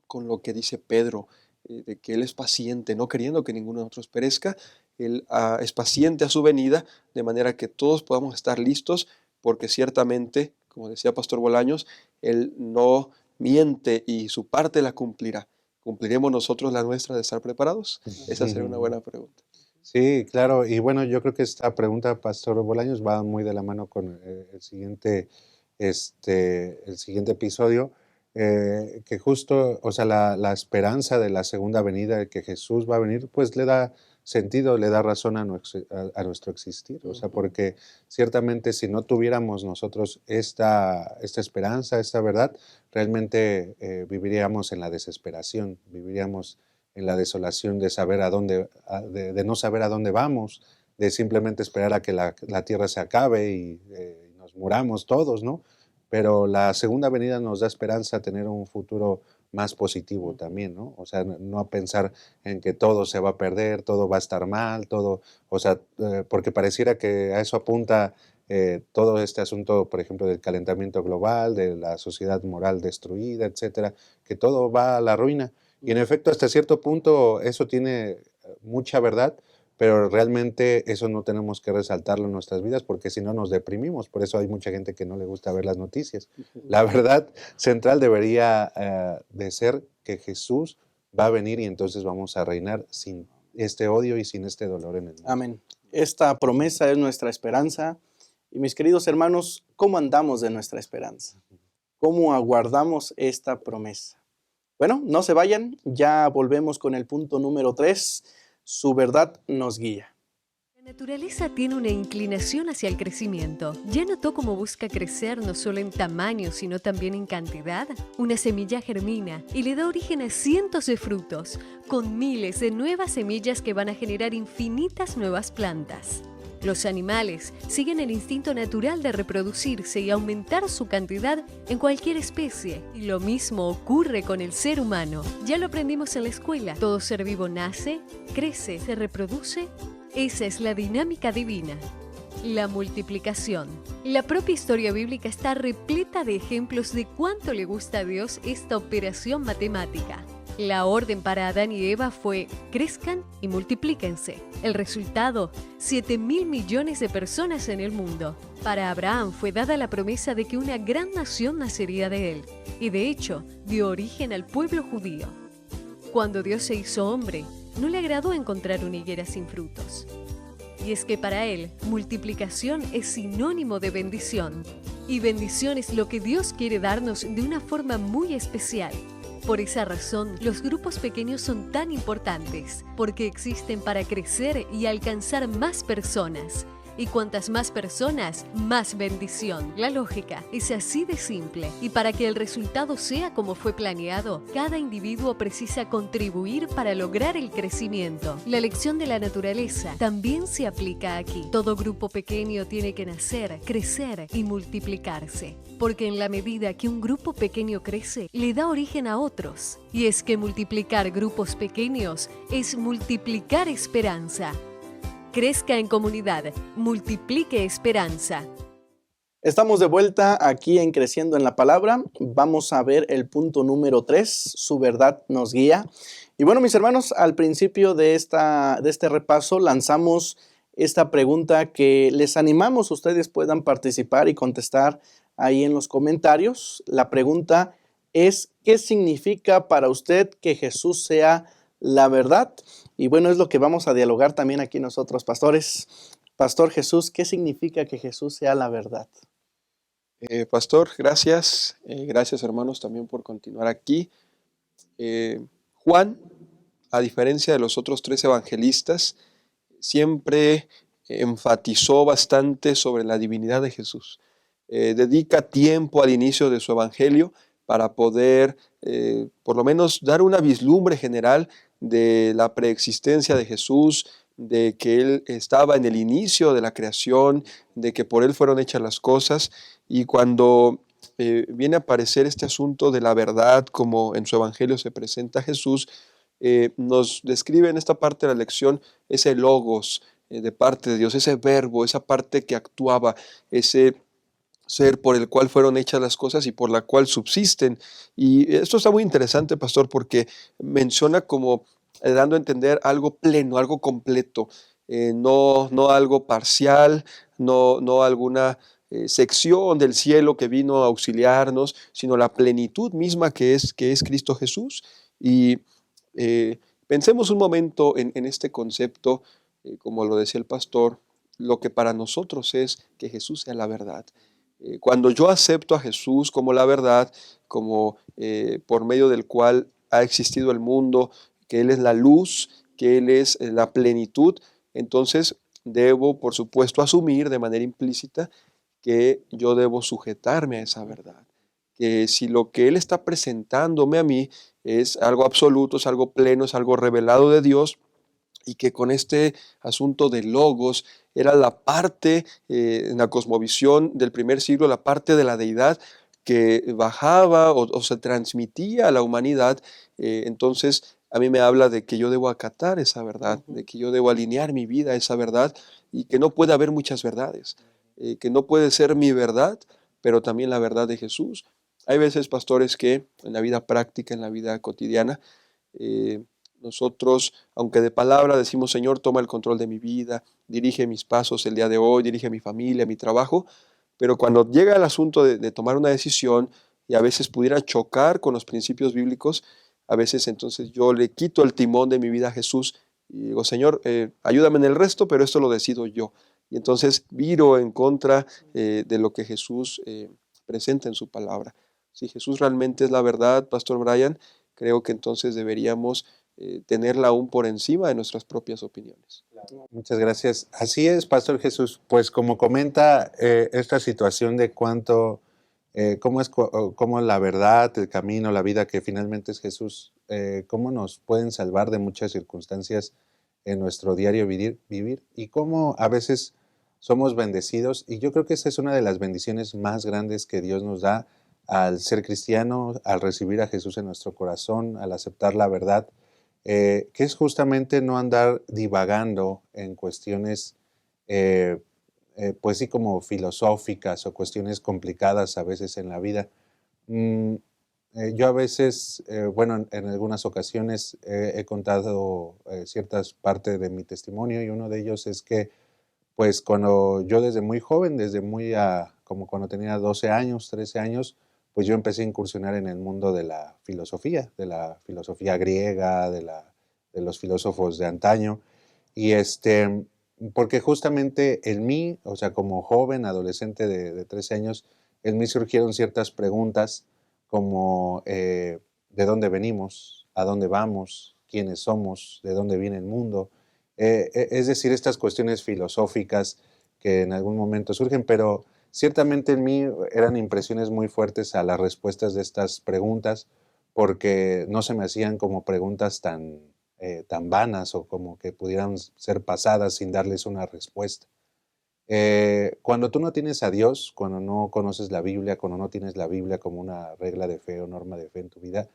con lo que dice Pedro, de que él es paciente, no queriendo que ninguno de nosotros perezca. Él es paciente a su venida, de manera que todos podamos estar listos, porque ciertamente, como decía Pastor Bolaños, él no miente y su parte la cumplirá. ¿Cumpliremos nosotros la nuestra de estar preparados? Esa sería una buena pregunta. Sí, claro. Y bueno, yo creo que esta pregunta, Pastor Bolaños, va muy de la mano con el siguiente episodio, que justo, o sea, la esperanza de la segunda venida, de que Jesús va a venir, pues le da sentido, le da razón a nuestro existir. O sea, porque ciertamente si no tuviéramos nosotros esta esperanza, esta verdad, realmente viviríamos en la desesperación, viviríamos en la desolación de saber de no saber a dónde vamos, de simplemente esperar a que la tierra se acabe y nos muramos todos, ¿no? Pero la segunda venida nos da esperanza a tener un futuro más positivo también, ¿no? O sea, no a pensar en que todo se va a perder, todo va a estar mal, todo, o sea, porque pareciera que a eso apunta todo este asunto, por ejemplo, del calentamiento global, de la sociedad moral destruida, etcétera, que todo va a la ruina. Y en efecto, hasta cierto punto eso tiene mucha verdad, pero realmente eso no tenemos que resaltarlo en nuestras vidas porque si no nos deprimimos. Por eso hay mucha gente que no le gusta ver las noticias. La verdad central debería de ser que Jesús va a venir y entonces vamos a reinar sin este odio y sin este dolor en el mundo. Amén. Esta promesa es nuestra esperanza. Y mis queridos hermanos, ¿cómo andamos de nuestra esperanza? ¿Cómo aguardamos esta promesa? Bueno, no se vayan, ya volvemos con el punto número 3. Su verdad nos guía. La naturaleza tiene una inclinación hacia el crecimiento. ¿Ya notó cómo busca crecer no solo en tamaño, sino también en cantidad? Una semilla germina y le da origen a cientos de frutos, con miles de nuevas semillas que van a generar infinitas nuevas plantas. Los animales siguen el instinto natural de reproducirse y aumentar su cantidad en cualquier especie. Y lo mismo ocurre con el ser humano. Ya lo aprendimos en la escuela. Todo ser vivo nace, crece, se reproduce. Esa es la dinámica divina. La multiplicación. La propia historia bíblica está repleta de ejemplos de cuánto le gusta a Dios esta operación matemática. La orden para Adán y Eva fue: crezcan y multiplíquense. El resultado: 7.000 millones de personas en el mundo. Para Abraham fue dada la promesa de que una gran nación nacería de él, y de hecho dio origen al pueblo judío. Cuando Dios se hizo hombre, no le agradó encontrar una higuera sin frutos. Y es que para él, multiplicación es sinónimo de bendición. Y bendición es lo que Dios quiere darnos de una forma muy especial. Por esa razón, los grupos pequeños son tan importantes, porque existen para crecer y alcanzar más personas. Y cuantas más personas, más bendición. La lógica es así de simple. Y para que el resultado sea como fue planeado, cada individuo precisa contribuir para lograr el crecimiento. La lección de la naturaleza también se aplica aquí. Todo grupo pequeño tiene que nacer, crecer y multiplicarse. Porque en la medida que un grupo pequeño crece, le da origen a otros. Y es que multiplicar grupos pequeños es multiplicar esperanza. Crezca en comunidad, multiplique esperanza. Estamos de vuelta aquí en Creciendo en la Palabra. Vamos a ver el punto número 3, su verdad nos guía. Y bueno, mis hermanos, al principio de este repaso lanzamos esta pregunta que les animamos ustedes puedan participar y contestar ahí en los comentarios. La pregunta es: ¿qué significa para usted que Jesús sea la verdad? Y bueno, es lo que vamos a dialogar también aquí nosotros, pastores. Pastor Jesús, ¿qué significa que Jesús sea la verdad? Pastor, gracias. Gracias, hermanos, también por continuar aquí. Juan, a diferencia de los otros 3 evangelistas, siempre enfatizó bastante sobre la divinidad de Jesús. Dedica tiempo al inicio de su evangelio para poder, por lo menos, dar una vislumbre general de la preexistencia de Jesús, de que Él estaba en el inicio de la creación, de que por Él fueron hechas las cosas. Y cuando viene a aparecer este asunto de la verdad, como en su evangelio se presenta Jesús, nos describe en esta parte de la lección ese logos de parte de Dios, ese verbo, esa parte que actuaba, ese ser por el cual fueron hechas las cosas y por la cual subsisten. Y esto está muy interesante, pastor, porque menciona como dando a entender algo pleno, algo completo, no algo parcial, no alguna sección del cielo que vino a auxiliarnos, sino la plenitud misma que es Cristo Jesús. Y pensemos un momento en este concepto, como lo decía el pastor, lo que para nosotros es que Jesús sea la verdad. Cuando yo acepto a Jesús como la verdad, como por medio del cual ha existido el mundo, que Él es la luz, que Él es la plenitud, entonces debo, por supuesto, asumir de manera implícita que yo debo sujetarme a esa verdad. Que si lo que Él está presentándome a mí es algo absoluto, es algo pleno, es algo revelado de Dios, y que con este asunto de logos era la parte en la cosmovisión del primer siglo, la parte de la deidad que bajaba o se transmitía a la humanidad, entonces a mí me habla de que yo debo acatar esa verdad, de que yo debo alinear mi vida a esa verdad y que no puede haber muchas verdades, que no puede ser mi verdad, pero también la verdad de Jesús. Hay veces, pastores, que en la vida práctica, en la vida cotidiana, nosotros, aunque de palabra decimos: Señor, toma el control de mi vida, dirige mis pasos el día de hoy, dirige mi familia, mi trabajo, pero cuando llega el asunto de tomar una decisión y a veces pudiera chocar con los principios bíblicos, a veces entonces yo le quito el timón de mi vida a Jesús y digo, Señor, ayúdame en el resto, pero esto lo decido yo. Y entonces viro en contra de lo que Jesús presenta en su palabra. Si Jesús realmente es la verdad, Pastor Brian, creo que entonces deberíamos tenerla aún por encima de nuestras propias opiniones. Muchas gracias. Así es, Pastor Jesús. Pues como comenta esta situación de cómo la verdad, el camino, la vida que finalmente es Jesús, cómo nos pueden salvar de muchas circunstancias en nuestro diario vivir y cómo a veces somos bendecidos. Y yo creo que esa es una de las bendiciones más grandes que Dios nos da al ser cristiano, al recibir a Jesús en nuestro corazón, al aceptar la verdad, que es justamente no andar divagando en cuestiones, pues sí, como filosóficas o cuestiones complicadas a veces en la vida. Mm, yo a veces, bueno, en algunas ocasiones he contado ciertas partes de mi testimonio y uno de ellos es que, pues cuando yo desde muy joven, como cuando tenía 12 años, 13 años, pues yo empecé a incursionar en el mundo de la filosofía griega, de los filósofos de antaño, y porque justamente en mí, o sea, como joven, adolescente de 13 años, en mí surgieron ciertas preguntas como ¿de dónde venimos? ¿A dónde vamos? ¿Quiénes somos? ¿De dónde viene el mundo? Es decir, estas cuestiones filosóficas que en algún momento surgen, pero ciertamente en mí eran impresiones muy fuertes a las respuestas de estas preguntas, porque no se me hacían como preguntas tan vanas o como que pudieran ser pasadas sin darles una respuesta. Cuando tú no tienes a Dios, cuando no conoces la Biblia, cuando no tienes la Biblia como una regla de fe o norma de fe en tu vida,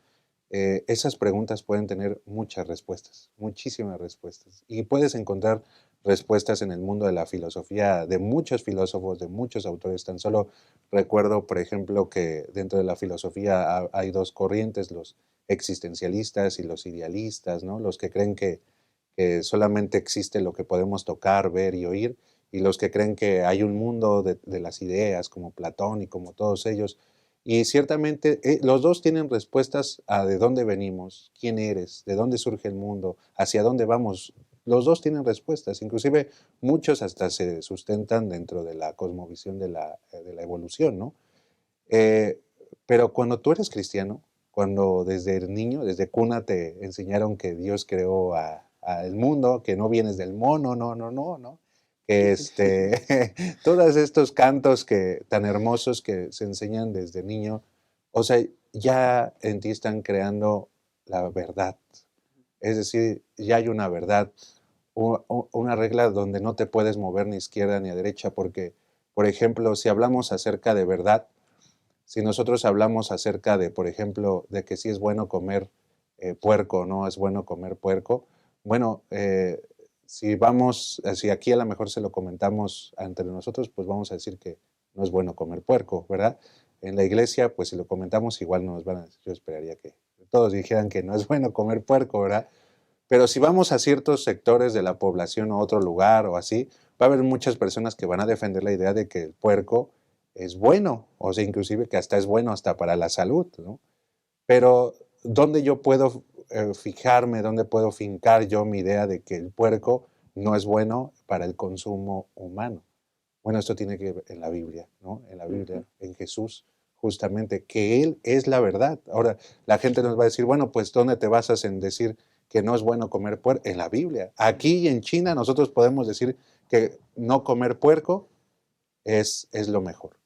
esas preguntas pueden tener muchas respuestas, muchísimas respuestas. Y puedes encontrar respuestas en el mundo de la filosofía de muchos filósofos, de muchos autores. Tan solo recuerdo, por ejemplo, que dentro de la filosofía hay dos corrientes, los existencialistas y los idealistas, ¿no? Los que creen que solamente existe lo que podemos tocar, ver y oír, y los que creen que hay un mundo de las ideas, como Platón y como todos ellos. Y ciertamente los dos tienen respuestas a de dónde venimos, quién eres, de dónde surge el mundo, hacia dónde vamos. Los dos tienen respuestas, inclusive muchos hasta se sustentan dentro de la cosmovisión de la evolución, ¿no? Eh, pero cuando tú eres cristiano, cuando desde niño, desde cuna te enseñaron que Dios creó al mundo, que no vienes del mono, no, que todos estos cantos tan hermosos que se enseñan desde niño, o sea, ya en ti están creando la verdad. Es decir, ya hay una verdad, una regla donde no te puedes mover ni izquierda ni a derecha, porque, por ejemplo, si hablamos acerca de verdad, si nosotros hablamos acerca de, por ejemplo, de que si es bueno comer puerco o no es bueno comer puerco, bueno, si aquí a lo mejor se lo comentamos entre nosotros, pues vamos a decir que no es bueno comer puerco, ¿verdad? En la iglesia, pues si lo comentamos, igual nos van a decir, yo esperaría que todos dijeran que no es bueno comer puerco, ¿verdad? Pero si vamos a ciertos sectores de la población o otro lugar o así, va a haber muchas personas que van a defender la idea de que el puerco es bueno, o sea, inclusive que hasta es bueno hasta para la salud, ¿no? Pero ¿dónde yo puedo fijarme, dónde puedo fincar yo mi idea de que el puerco no es bueno para el consumo humano? Bueno, esto tiene que ver en la Biblia, ¿no? En la Biblia, en Jesús, justamente, que Él es la verdad. Ahora, la gente nos va a decir, bueno, pues ¿dónde te basas en decir que no es bueno comer puerco? En la Biblia. Aquí en China nosotros podemos decir que no comer puerco es lo mejor.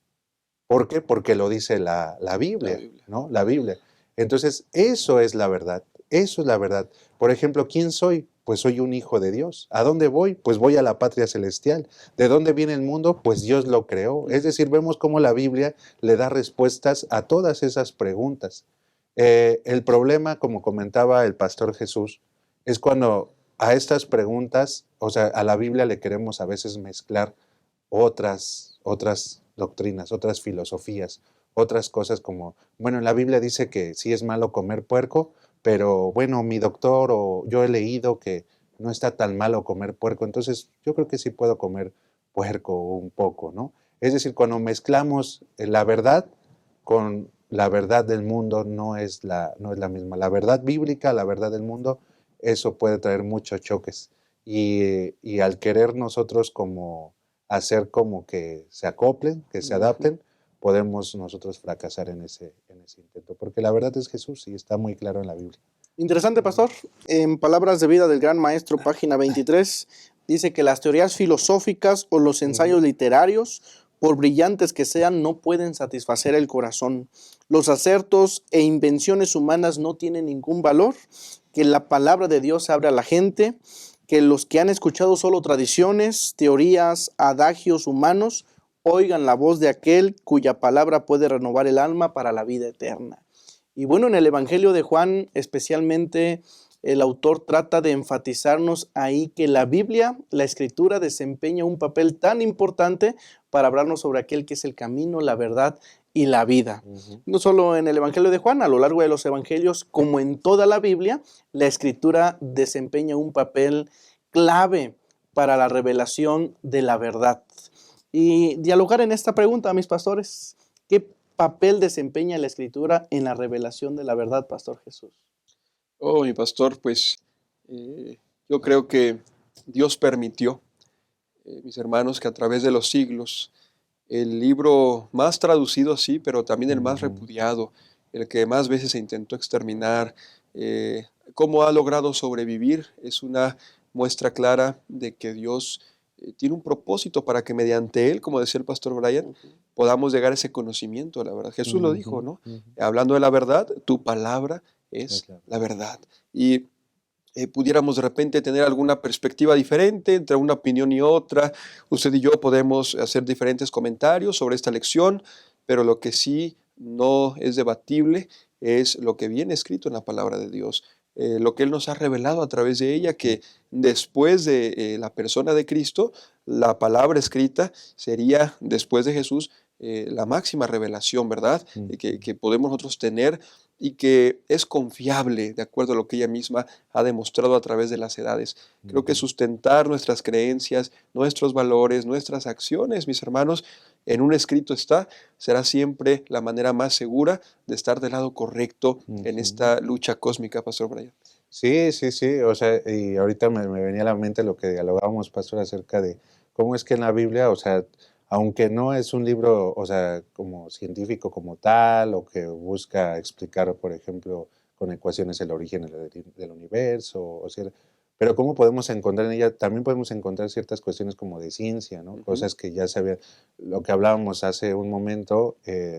¿Por qué? Porque lo dice la Biblia, ¿no? La Biblia. Entonces, eso es la verdad. Eso es la verdad. Por ejemplo, ¿quién soy? Pues soy un hijo de Dios. ¿A dónde voy? Pues voy a la patria celestial. ¿De dónde viene el mundo? Pues Dios lo creó. Es decir, vemos cómo la Biblia le da respuestas a todas esas preguntas. El problema, como comentaba el pastor Jesús, es cuando a estas preguntas, o sea, a la Biblia le queremos a veces mezclar otras doctrinas, otras filosofías, otras cosas como, bueno, en la Biblia dice que sí es malo comer puerco, pero bueno, mi doctor o yo he leído que no está tan malo comer puerco, entonces yo creo que sí puedo comer puerco un poco, ¿no? Es decir, cuando mezclamos la verdad con la verdad del mundo no es la misma. La verdad bíblica, la verdad del mundo eso puede traer muchos choques. Y al querer nosotros como hacer como que se acoplen, que se adapten, podemos nosotros fracasar en ese intento. Porque la verdad es Jesús y está muy claro en la Biblia. Interesante, pastor. En Palabras de Vida del Gran Maestro, página 23, dice que las teorías filosóficas o los ensayos literarios, por brillantes que sean, no pueden satisfacer el corazón. Los acertos e invenciones humanas no tienen ningún valor, que la palabra de Dios abre a la gente, que los que han escuchado solo tradiciones, teorías, adagios humanos, oigan la voz de aquel cuya palabra puede renovar el alma para la vida eterna. Y bueno, en el Evangelio de Juan, especialmente, el autor trata de enfatizarnos ahí que la Biblia, la Escritura, desempeña un papel tan importante para hablarnos sobre aquel que es el camino, la verdad y la vida. No solo en el Evangelio de Juan, a lo largo de los Evangelios, como en toda la Biblia, la Escritura desempeña un papel clave para la revelación de la verdad. Y dialogar en esta pregunta, mis pastores, ¿qué papel desempeña la Escritura en la revelación de la verdad, Pastor Jesús? Oh, mi pastor, pues yo creo que Dios permitió, mis hermanos, que a través de los siglos, el libro más traducido, sí, pero también el más repudiado, el que más veces se intentó exterminar, cómo ha logrado sobrevivir, es una muestra clara de que Dios tiene un propósito para que mediante él, como decía el pastor Brian, podamos llegar a ese conocimiento de la verdad. Jesús lo dijo, ¿no? Hablando de la verdad, tu palabra es la verdad. Y pudiéramos de repente tener alguna perspectiva diferente entre una opinión y otra. Usted y yo podemos hacer diferentes comentarios sobre esta lección, pero lo que sí no es debatible es lo que viene escrito en la palabra de Dios. Lo que Él nos ha revelado a través de ella, que después de la persona de Cristo, la palabra escrita sería, después de Jesús, la máxima revelación, ¿verdad? Que podemos nosotros tener y que es confiable, de acuerdo a lo que ella misma ha demostrado a través de las edades. Creo que sustentar nuestras creencias, nuestros valores, nuestras acciones, mis hermanos, en un escrito será siempre la manera más segura de estar del lado correcto en esta lucha cósmica, Pastor Brian. Sí, sí, sí, o sea, y ahorita me venía a la mente lo que dialogábamos, pastor, acerca de cómo es que en la Biblia, o sea, aunque no es un libro, o sea, como científico como tal, o que busca explicar, por ejemplo, con ecuaciones el origen del universo, pero cómo podemos encontrar en ella, también podemos encontrar ciertas cuestiones como de ciencia, ¿no? Cosas que ya sabían, lo que hablábamos hace un momento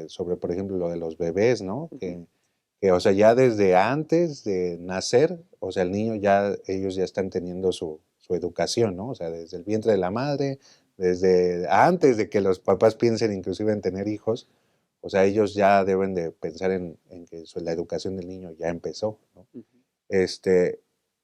sobre, por ejemplo, lo de los bebés, ¿no? Que, o sea, ya desde antes de nacer, o sea, el niño ellos ya están teniendo su educación, ¿no? O sea, desde el vientre de la madre, desde antes de que los papás piensen inclusive en tener hijos, o sea, ellos ya deben de pensar en que la educación del niño ya empezó, ¿no?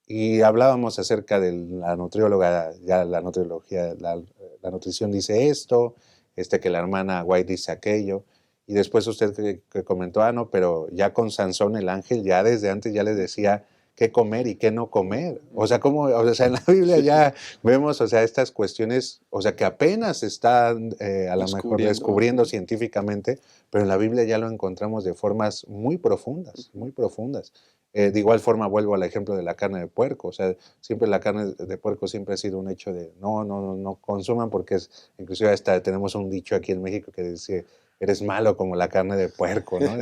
Y hablábamos acerca de la nutrióloga, ya la nutriología, la nutrición dice esto, que la hermana White dice aquello, y después usted que comentó, no, pero ya con Sansón el ángel ya desde antes ya les decía qué comer y qué no comer. O sea, en la Biblia ya vemos, o sea, estas cuestiones, o sea, que apenas están a lo mejor descubriendo científicamente, pero en la Biblia ya lo encontramos de formas muy profundas, muy profundas. De igual forma vuelvo al ejemplo de la carne de puerco, o sea, siempre la carne de puerco siempre ha sido un hecho de no consuman porque inclusive hasta tenemos un dicho aquí en México que dice, eres malo como la carne de puerco, ¿no?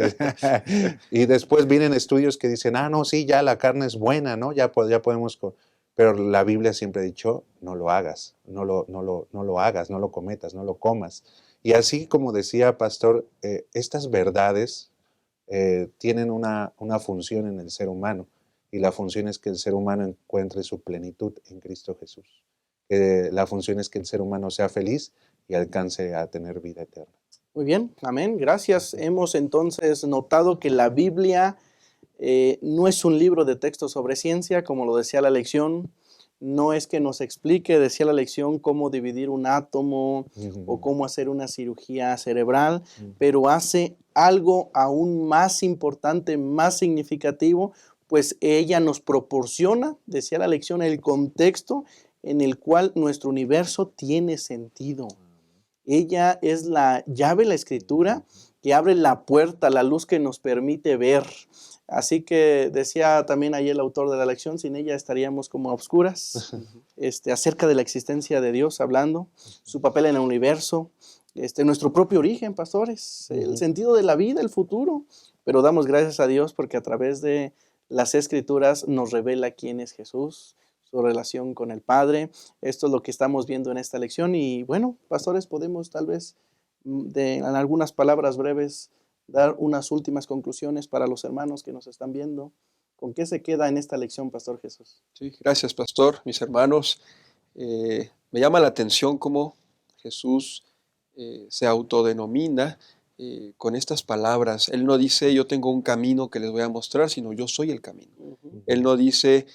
Y después vienen estudios que dicen, no, sí, ya la carne es buena, ¿no? Ya podemos, pero la Biblia siempre ha dicho, no lo hagas, no lo hagas, no lo cometas, no lo comas. Y así como decía Pastor, estas verdades tienen una función en el ser humano, y la función es que el ser humano encuentre su plenitud en Cristo Jesús. La función es que el ser humano sea feliz y alcance a tener vida eterna. Muy bien, amén, gracias. Hemos entonces notado que la Biblia no es un libro de texto sobre ciencia, como lo decía la lección. No es que nos explique, decía la lección, cómo dividir un átomo o cómo hacer una cirugía cerebral, pero hace algo aún más importante, más significativo, pues ella nos proporciona, decía la lección, el contexto en el cual nuestro universo tiene sentido. Ella es la llave, la escritura, que abre la puerta, la luz que nos permite ver. Así que decía también ahí el autor de la lección, sin ella estaríamos como a obscuras, acerca de la existencia de Dios hablando, su papel en el universo, nuestro propio origen, pastores, el sentido de la vida, el futuro. Pero damos gracias a Dios porque a través de las Escrituras nos revela quién es Jesús, su relación con el Padre. Esto es lo que estamos viendo en esta lección. Y bueno, pastores, podemos tal vez en algunas palabras breves dar unas últimas conclusiones para los hermanos que nos están viendo. ¿Con qué se queda en esta lección, Pastor Jesús? Sí, gracias, pastor. Mis hermanos, me llama la atención cómo Jesús se autodenomina con estas palabras. Él no dice, yo tengo un camino que les voy a mostrar, sino yo soy el camino. Él no dice,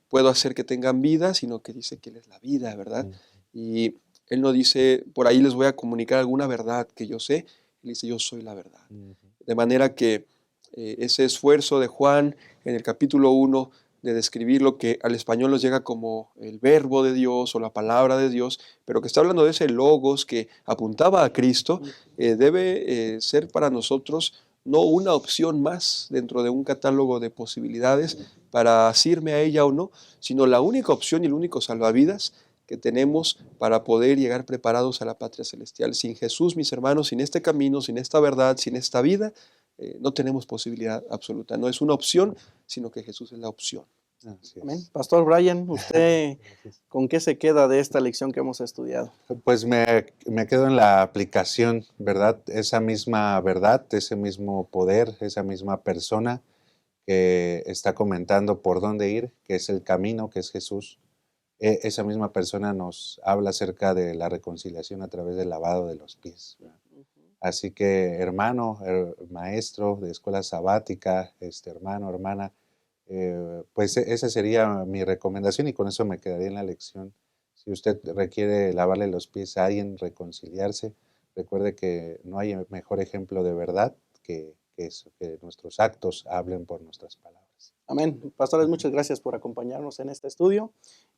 puedo hacer que tengan vida, sino que dice que Él es la vida, ¿verdad? Y Él no dice, por ahí les voy a comunicar alguna verdad que yo sé. Él dice, yo soy la verdad. De manera que ese esfuerzo de Juan en el capítulo 1 de describir lo que al español nos llega como el verbo de Dios o la palabra de Dios, pero que está hablando de ese logos que apuntaba a Cristo, debe ser para nosotros no una opción más dentro de un catálogo de posibilidades para asirme a ella o no, sino la única opción y el único salvavidas que tenemos para poder llegar preparados a la patria celestial. Sin Jesús, mis hermanos, sin este camino, sin esta verdad, sin esta vida, no tenemos posibilidad absoluta. No es una opción, sino que Jesús es la opción. Amén. Pastor Brian, ¿usted con qué se queda de esta lección que hemos estudiado? Pues me quedo en la aplicación, ¿verdad? Esa misma verdad, ese mismo poder, esa misma persona que está comentando por dónde ir, que es el camino, que es Jesús. Esa misma persona nos habla acerca de la reconciliación a través del lavado de los pies, ¿verdad? Así que hermano, maestro de escuela sabática, hermano, hermana, pues esa sería mi recomendación y con eso me quedaría en la lección. Si usted requiere lavarle los pies a alguien, reconciliarse, recuerde que no hay mejor ejemplo de verdad que eso, que nuestros actos hablen por nuestras palabras. Amén. Pastores, muchas gracias por acompañarnos en este estudio.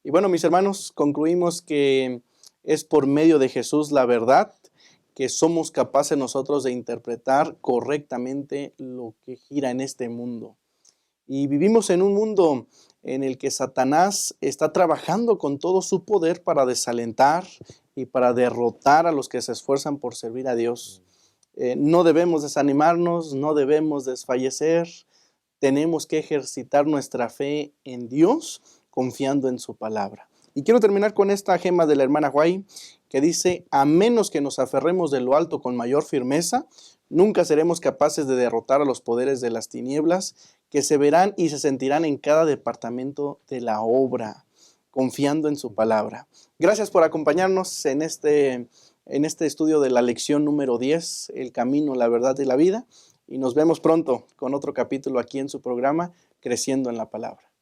Y bueno, mis hermanos, concluimos que es por medio de Jesús la verdad que somos capaces nosotros de interpretar correctamente lo que gira en este mundo. Y vivimos en un mundo en el que Satanás está trabajando con todo su poder para desalentar y para derrotar a los que se esfuerzan por servir a Dios. No debemos desanimarnos, no debemos desfallecer. Tenemos que ejercitar nuestra fe en Dios confiando en su palabra. Y quiero terminar con esta gema de la hermana Huay que dice, a menos que nos aferremos de lo alto con mayor firmeza, nunca seremos capaces de derrotar a los poderes de las tinieblas que se verán y se sentirán en cada departamento de la obra, confiando en su palabra. Gracias por acompañarnos en este estudio de la lección número 10, El camino, la verdad y la vida. Y nos vemos pronto con otro capítulo aquí en su programa, Creciendo en la Palabra.